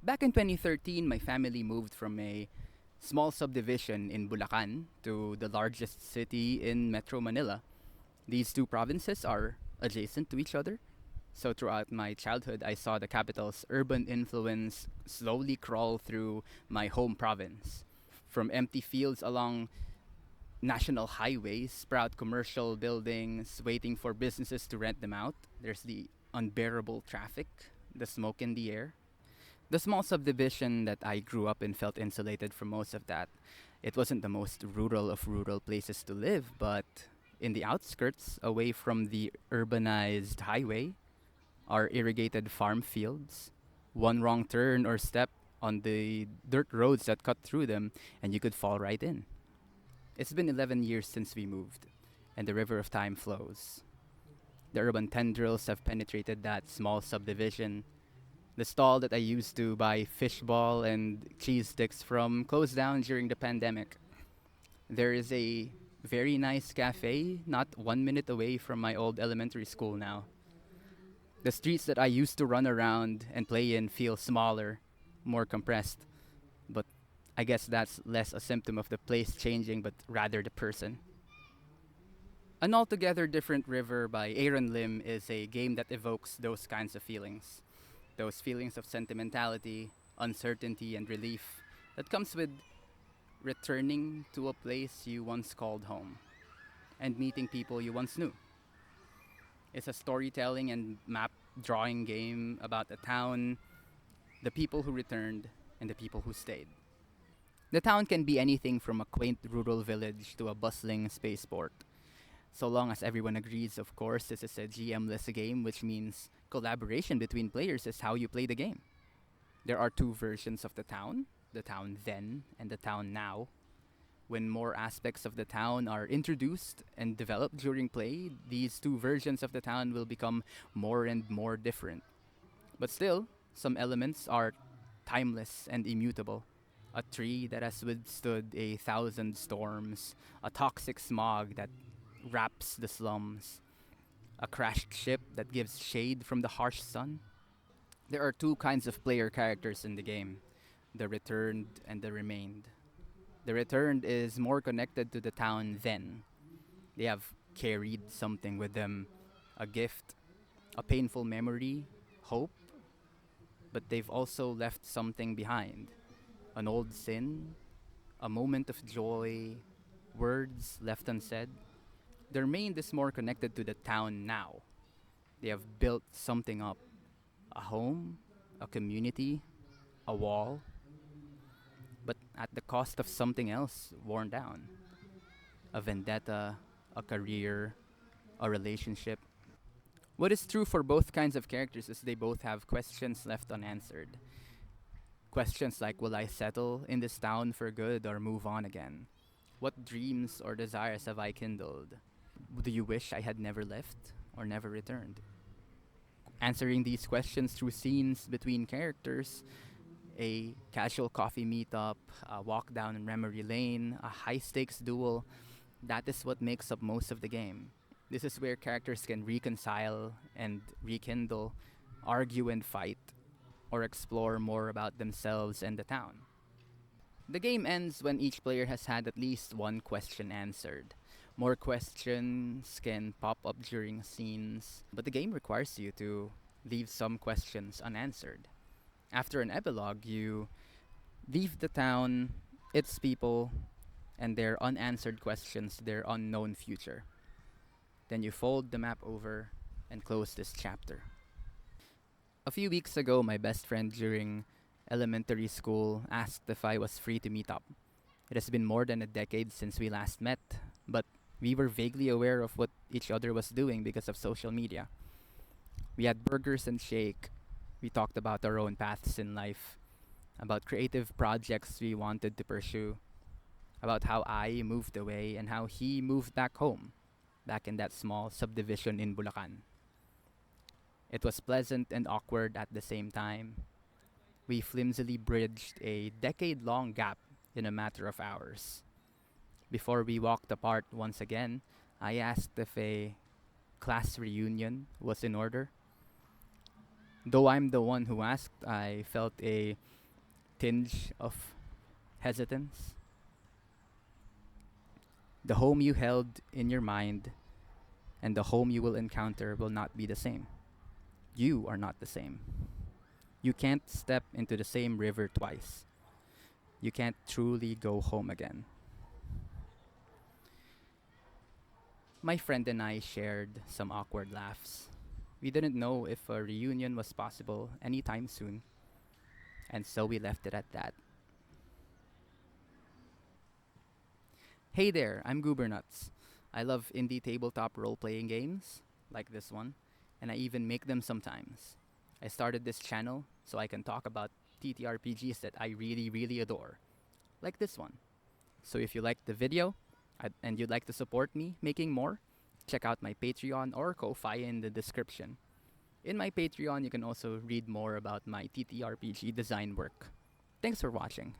Back in 2013, my family moved from a small subdivision in Bulacan to the largest city in Metro Manila. These two provinces are adjacent to each other, so throughout my childhood, I saw the capital's urban influence slowly crawl through my home province. From empty fields along national highways sprout commercial buildings waiting for businesses to rent them out. There's the unbearable traffic, the smoke in the air. The small subdivision that I grew up in felt insulated from most of that. It wasn't the most rural of rural places to live, but in the outskirts, away from the urbanized highway, are irrigated farm fields. One wrong turn or step on the dirt roads that cut through them, and you could fall right in. It's been 11 years since we moved, and the river of time flows. The urban tendrils have penetrated that small subdivision. The stall that I used to buy fishball and cheese sticks from closed down during the pandemic. There is a very nice cafe not 1 minute away from my old elementary school now. The streets that I used to run around and play in feel smaller, more compressed, but I guess that's less a symptom of the place changing, but rather the person. An Altogether Different River by Aaron Lim is a game that evokes those kinds of feelings. Those feelings of sentimentality, uncertainty, and relief that comes with returning to a place you once called home and meeting people you once knew. It's a storytelling and map drawing game about a town, the people who returned, and the people who stayed. The town can be anything from a quaint rural village to a bustling spaceport. So long as everyone agrees, of course, this is a GM-less game, which means collaboration between players is how you play the game. There are two versions of the town then and the town now. When more aspects of the town are introduced and developed during play, these two versions of the town will become more and more different. But still, some elements are timeless and immutable. A tree that has withstood 1,000 storms, a toxic smog that wraps the slums, a crashed ship that gives shade from the harsh sun. There are two kinds of player characters in the game: the returned and the remained. The returned is more connected to the town then. They have carried something with them: a gift, a painful memory, hope, but they've also left something behind: an old sin, a moment of joy, words left unsaid. The remained is more connected to the town now. They have built something up: a home, a community, a wall, but at the cost of something else worn down: a vendetta, a career, a relationship. What is true for both kinds of characters is they both have questions left unanswered. Questions like, will I settle in this town for good or move on again? What dreams or desires have I kindled? Do you wish I had never left or never returned? Answering these questions through scenes between characters, a casual coffee meetup, a walk down memory lane, a high stakes duel, that is what makes up most of the game. This is where characters can reconcile and rekindle, argue and fight, or explore more about themselves and the town. The game ends when each player has had at least one question answered. More questions can pop up during scenes, but the game requires you to leave some questions unanswered. After an epilogue, you leave the town, its people, and their unanswered questions to their unknown future. Then you fold the map over and close this chapter. A few weeks ago, my best friend during elementary school asked if I was free to meet up. It has been more than a decade since we last met, but we were vaguely aware of what each other was doing because of social media. We had burgers and shake. We talked about our own paths in life, about creative projects we wanted to pursue, about how I moved away and how he moved back home, back in that small subdivision in Bulacan. It was pleasant and awkward at the same time. We flimsily bridged a decade long gap in a matter of hours. Before we walked apart once again, I asked if a class reunion was in order. Though I'm the one who asked, I felt a tinge of hesitance. The home you held in your mind and the home you will encounter will not be the same. You are not the same. You can't step into the same river twice. You can't truly go home again. My friend and I shared some awkward laughs. We didn't know if a reunion was possible anytime soon, and so we left it at that. Hey there, I'm Goobernuts. I love indie tabletop role playing games, like this one, and I even make them sometimes. I started this channel so I can talk about TTRPGs that I really, really adore, like this one. So if you liked the video and you'd like to support me making more, check out my Patreon or Ko-Fi in the description. In my Patreon, you can also read more about my TTRPG design work. Thanks for watching.